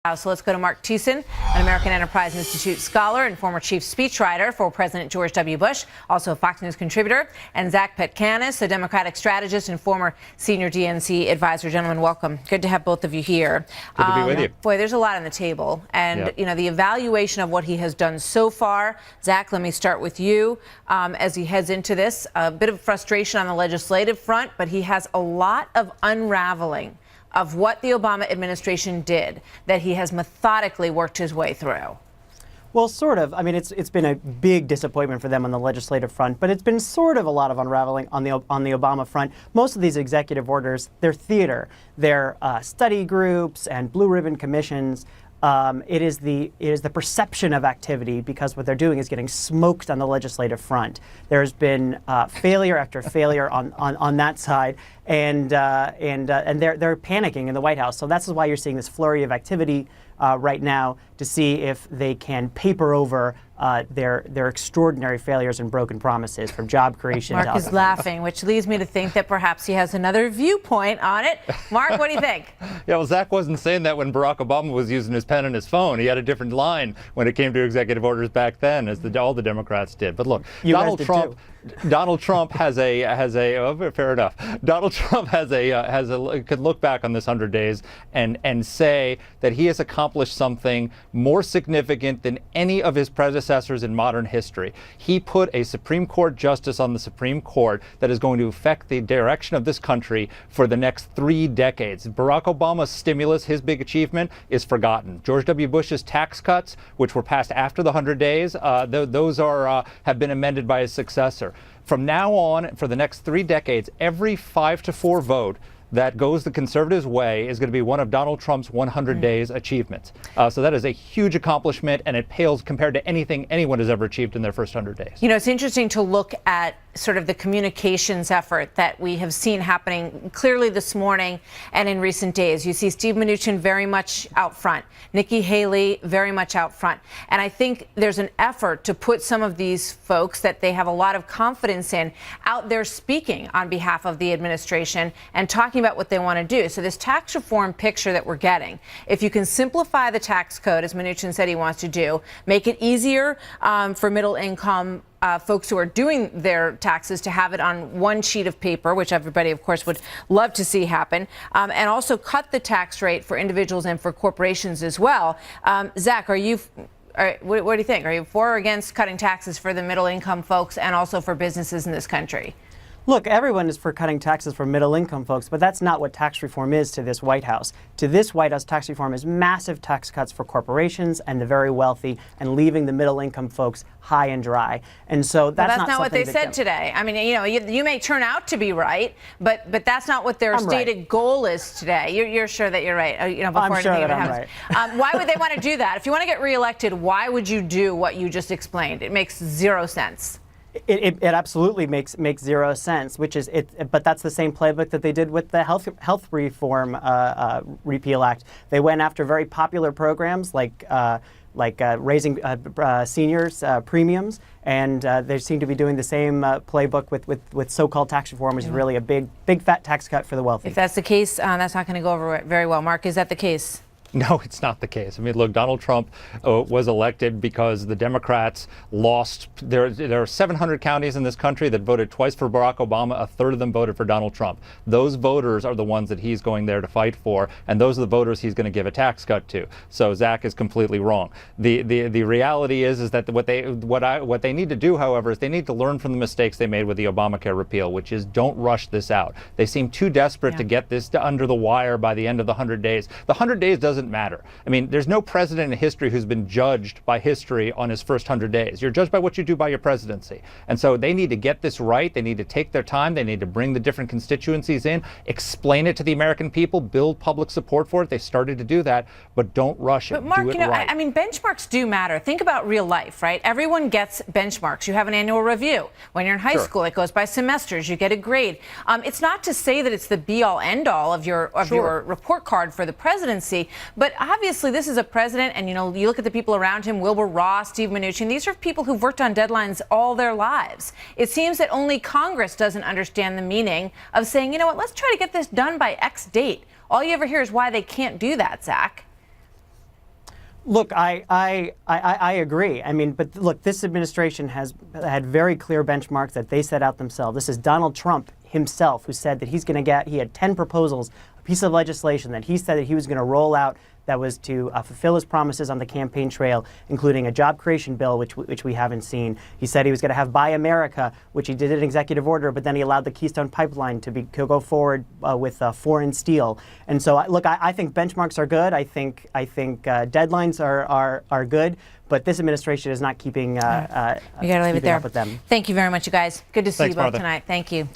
So let's go to Marc Thiessen, an American Enterprise Institute scholar and former chief speechwriter for President George W. Bush, also a Fox News contributor, and Zach Petkanis, a Democratic strategist and former senior DNC advisor. Gentlemen, welcome. Good to have both of you here. Good to be with you. Boy, there's a lot on the table. And, you know, the evaluation of what he has done so far. Zach, let me start with you. As he heads into this, a bit of frustration on the legislative front, but he has a lot of unraveling of what the Obama administration did that he has methodically worked his way through. Well, sort of. I mean, it's been a big disappointment for them on the legislative front, but it's been sort of a lot of unraveling on the Obama front. Most of these executive orders, they're theater. They're study groups and blue ribbon commissions. It is the perception of activity, because what they're doing is getting smoked on the legislative front. There's been failure after failure on that side, and they're panicking in the White House. So that's why you're seeing this flurry of activity right now, to see if they can paper over their extraordinary failures and broken promises, from job creation. Mark is laughing, which leads me to think that perhaps he has another viewpoint on it. Mark, what do you think? Yeah, well, Zach wasn't saying that when Barack Obama was using his pen and his phone. He had a different line when it came to executive orders back then, as all the Democrats did. But look, Donald Trump has a fair enough. Donald Trump could look back on this 100 days and say that he has accomplished something more significant than any of his predecessors in modern history. He put a Supreme Court justice on the Supreme Court that is going to affect the direction of this country for the next 3 decades. Barack Obama's stimulus, his big achievement, is forgotten. George W. Bush's tax cuts, which were passed after the 100 days, those have been amended by his successor. From now on, for the next 3 decades, every 5-4 vote that goes the conservatives' way is going to be one of Donald Trump's 100 days achievements. So that is a huge accomplishment, and it pales compared to anything anyone has ever achieved in their first 100 days. You know, it's interesting to look at sort of the communications effort that we have seen happening clearly this morning and in recent days. You see Steve Mnuchin very much out front, Nikki Haley very much out front. And I think there's an effort to put some of these folks that they have a lot of confidence in out there speaking on behalf of the administration and talking about what they want to do. So this tax reform picture that we're getting, if you can simplify the tax code, as Mnuchin said he wants to do, make it easier for middle income folks who are doing their taxes to have it on one sheet of paper, which everybody, of course, would love to see happen, and also cut the tax rate for individuals and for corporations as well. Zach, what do you think? Are you for or against cutting taxes for the middle income folks and also for businesses in this country? Look, everyone is for cutting taxes for middle-income folks, but that's not what tax reform is to this White House. To this White House, tax reform is massive tax cuts for corporations and the very wealthy, and leaving the middle-income folks high and dry. And so that's not what they said today. I mean, you know, you may turn out to be right, but that's not what their stated goal is today. You're sure that you're right. You know, before I'm sure that I'm right. Why would they want to do that? If you want to get reelected, why would you do what you just explained? It makes zero sense. It absolutely makes zero sense, which is it. But that's the same playbook that they did with the health reform repeal act. They went after very popular programs like raising seniors' premiums, and they seem to be doing the same playbook with so-called tax reform, which is really a big fat tax cut for the wealthy. If that's the case, that's not going to go over very well. Mark, is that the case? No, it's not the case. I mean, look, Donald Trump was elected because the Democrats lost. There are 700 counties in this country that voted twice for Barack Obama. A third of them voted for Donald Trump. Those voters are the ones that he's going there to fight for, and those are the voters he's going to give a tax cut to. So Zach is completely wrong. The reality is that what they need to do, however, is they need to learn from the mistakes they made with the Obamacare repeal, which is don't rush this out. They seem too desperate to get this under the wire by the end of the 100 days. The 100 days doesn't matter. I mean, there's no president in history who's been judged by history on his first 100 days. You're judged by what you do by your presidency. And so they need to get this right. They need to take their time. They need to bring the different constituencies in, explain it to the American people, build public support for it. They started to do that, but don't rush it. But Mark, do it right. I mean, benchmarks do matter. Think about real life, right? Everyone gets benchmarks. You have an annual review. When you're in high school, it goes by semesters. You get a grade. It's not to say that it's the be-all, end-all of your report card for the presidency, but obviously this is a president, and you know, you look at the people around him, Wilbur Ross, Steve Mnuchin, these are people who've worked on deadlines all their lives. It seems that only Congress doesn't understand the meaning of saying, you know what, let's try to get this done by X date. All you ever hear is why they can't do that, Zach. Look, I agree. I mean, but look, this administration has had very clear benchmarks that they set out themselves. This is Donald Trump himself who said that he had 10 proposals, a piece of legislation that he said that he was going to roll out that was to fulfill his promises on the campaign trail, including a job creation bill, which we haven't seen. He said he was going to have Buy America, which he did an executive order, but then he allowed the Keystone Pipeline to go forward with foreign steel. And so, look, I think benchmarks are good. I think deadlines are good. But this administration is not keeping. We got to leave it there. Up with them. Thank you very much, you guys. Good to see you both Martha. tonight. Thank you.